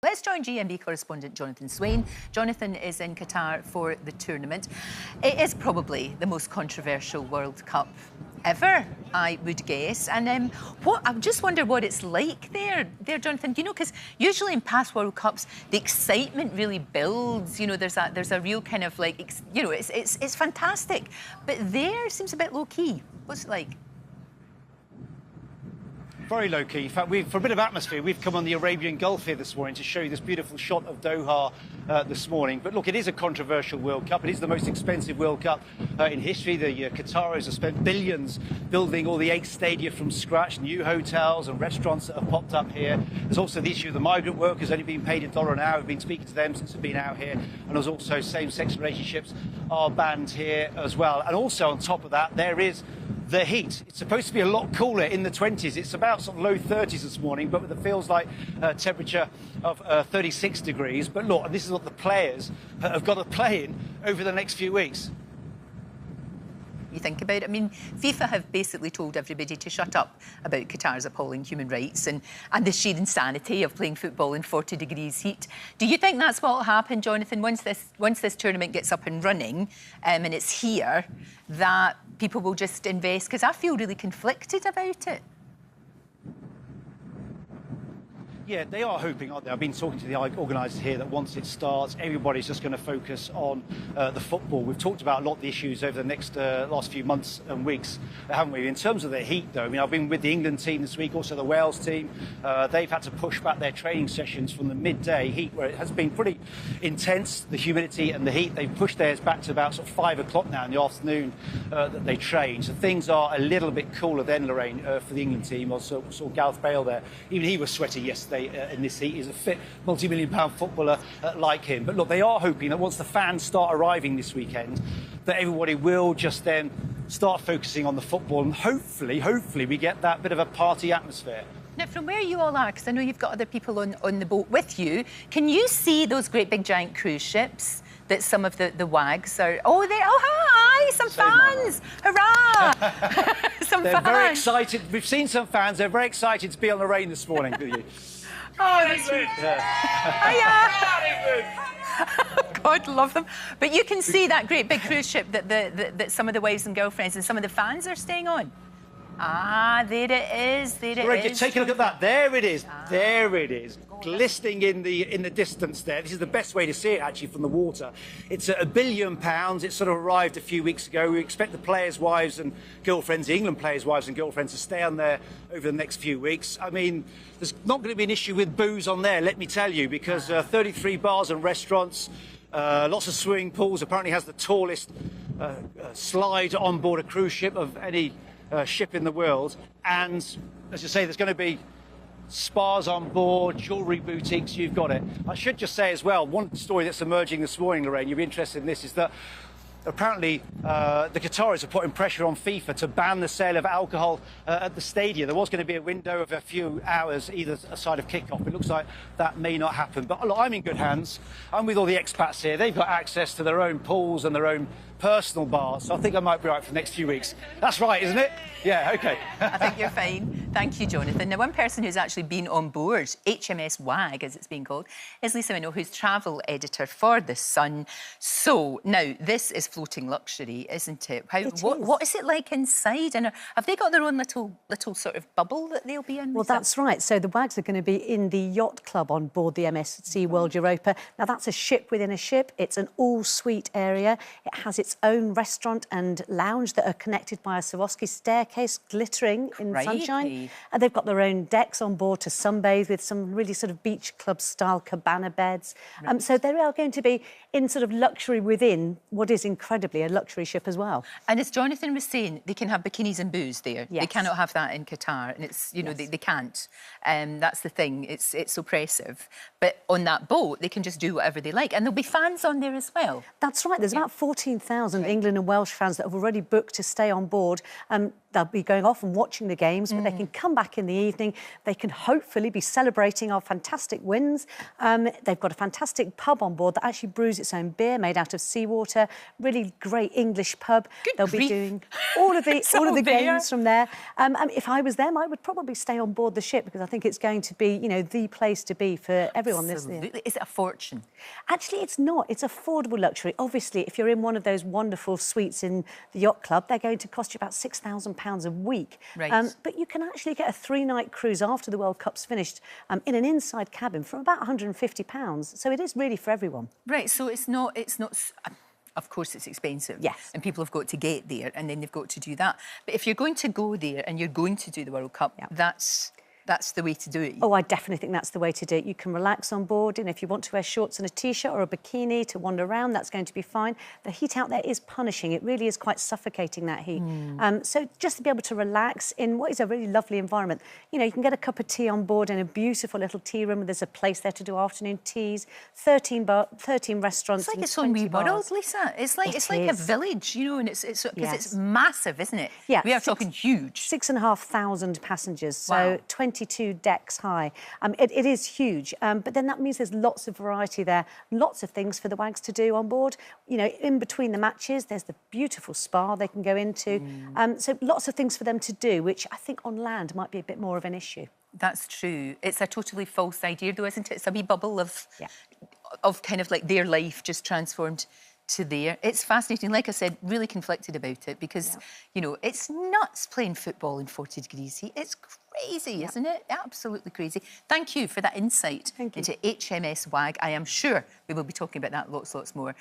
Let's join GMB correspondent Jonathan Swain. Jonathan is in Qatar for the tournament. It is probably the most controversial World Cup ever, I would guess. And I just wonder what it's like there, Jonathan. You know, because usually in past World Cups, the excitement really builds. You know, there's a real kind of like, you know, it's fantastic. But there seems a bit low key. What's it like? Very low-key. In fact, for a bit of atmosphere, we've come on the Arabian Gulf here this morning to show you this beautiful shot of Doha this morning. But look, it is a controversial World Cup. It is the most expensive World Cup in history. The Qataris have spent billions building all the 8 stadia from scratch, new hotels and restaurants that have popped up here. There's also the issue of the migrant workers only being paid $1 an hour. We've been speaking to them since they've been out here. And there's also same-sex relationships are banned here as well. And also on top of that, there is the heat. It's supposed to be a lot cooler in the 20s. It's about sort of low 30s this morning, but with a feels like temperature of 36 degrees. But look, this is what the players have got to play in over the next few weeks. You think about it. I mean, FIFA have basically told everybody to shut up about Qatar's appalling human rights and the sheer insanity of playing football in 40 degrees heat. Do you think that's what will happen, Jonathan, once this tournament gets up and running and it's here, that people will just invest? Because I feel really conflicted about it. Yeah, they are hoping, aren't they? I've been talking to the organisers here that once it starts, everybody's just going to focus on the football. We've talked about a lot of the issues over the next last few months and weeks, haven't we? In terms of the heat, though, I mean, I've been with the England team this week, also the Wales team. They've had to push back their training sessions from the midday heat, where it has been pretty intense, the humidity and the heat. They've pushed theirs back to about sort of 5 o'clock now in the afternoon that they train. So things are a little bit cooler then, Lorraine, for the England team. Also saw Gareth Bale there. Even he was sweating yesterday. In this heat. He's a fit multi-million-pound footballer like him. But look, they are hoping that once the fans start arriving this weekend, that everybody will just then start focusing on the football, and hopefully we get that bit of a party atmosphere. Now, from where you all are, because I know you've got other people on the boat with you, can you see those great big giant cruise ships that some of the WAGs are... Oh, hi, some fans! Hurrah! They're very excited. We've seen some fans. They're very excited to be on the rain this morning, do you? Oh, that's really... God, love them. But you can see that great big cruise ship that some of the wives and girlfriends and some of the fans are staying on. Ah, there it is. There it is. Take a look at that. There it is. There it is. Glistening in the distance there. This is the best way to see it, actually, from the water. It's £1 billion. It sort of arrived a few weeks ago. We expect the players' wives and girlfriends, the England players' wives and girlfriends, to stay on there over the next few weeks. I mean, there's not going to be an issue with booze on there, let me tell you, because 33 bars and restaurants, lots of swimming pools. Apparently has the tallest slide on board a cruise ship of any ship in the world. And, as you say, there's going to be spas on board, jewellery boutiques, you've got it. I should just say as well, one story that's emerging this morning, Lorraine, you'll be interested in this, is that apparently the Qataris are putting pressure on FIFA to ban the sale of alcohol at the stadium. There was going to be a window of a few hours either side of kick-off. It looks like that may not happen. But look, I'm in good hands. I'm with all the expats here. They've got access to their own pools and their own personal bars, so I think I might be right for the next few weeks. That's right, isn't it? Yeah, OK. I think you're fine. Thank you, Jonathan. Now, one person who's actually been on board, HMS WAG, as it's being called, is Lisa Minnow, who's travel editor for The Sun. So, now, this is floating luxury, isn't it? What is it like inside? And have they got their own little sort of bubble that they'll be in? Well, that's right. So the WAGs are going to be in the yacht club on board the MSC World Europa. Now, that's a ship within a ship. It's an all-suite area. It has its own restaurant and lounge that are connected by a Swarovski staircase, glittering in sunshine. And they've got their own decks on board to sunbathe with some really sort of beach club-style cabana beds. So they are going to be in sort of luxury within what is incredibly a luxury ship as well. And as Jonathan was saying, they can have bikinis and booze there. Yes. They cannot have that in Qatar, and it's, you know, they can't. That's the thing. It's oppressive. But on that boat, they can just do whatever they like, and there'll be fans on there as well. That's right. There's about 14,000 England and Welsh fans that have already booked to stay on board. they'll be going off and watching the games, but they can come back in the evening. They can hopefully be celebrating our fantastic wins. They've got a fantastic pub on board that actually brews its own beer made out of seawater. Really great English pub. They'll be doing all of the games from there. If I was them, I would probably stay on board the ship because I think it's going to be, you know, the place to be for everyone this year. Is it a fortune? Actually, it's not. It's affordable luxury. Obviously, if you're in one of those wonderful suites in the yacht club, they're going to cost you about £6,000 a week. Right. But you can actually get a 3-night cruise after the World Cup's finished in an inside cabin for about £150. So it is really for everyone. Right. So it's not. Of course, it's expensive. Yes. And people have got to get there, and then they've got to do that. But if you're going to go there and you're going to do the World Cup, that's the way to do it. Oh, I definitely think that's the way to do it. You can relax on board, and if you want to wear shorts and a T-shirt or a bikini to wander around, that's going to be fine. The heat out there is punishing. It really is quite suffocating, that heat. So just to be able to relax in what is a really lovely environment. You know, you can get a cup of tea on board in a beautiful little tea room. There's a place there to do afternoon teas, 13 restaurants. It's like its own wee world, Lisa. It's like a village, you know, and it's because it's massive, isn't it? Yeah. We are talking huge. 6,500 passengers, so wow. 22 decks high. It is huge, but then that means there's lots of variety there, lots of things for the WAGs to do on board. You know, in between the matches, there's the beautiful spa they can go into. So lots of things for them to do, which I think on land might be a bit more of an issue. That's true. It's a totally false idea, though, isn't it? It's a wee bubble of kind of like their life just transformed to there. It's fascinating. Like I said, really conflicted about it because, you know, it's nuts playing football in 40 degrees heat. It's crazy, isn't it? Absolutely crazy. Thank you for that insight into HMS WAG. I am sure we will be talking about that lots more.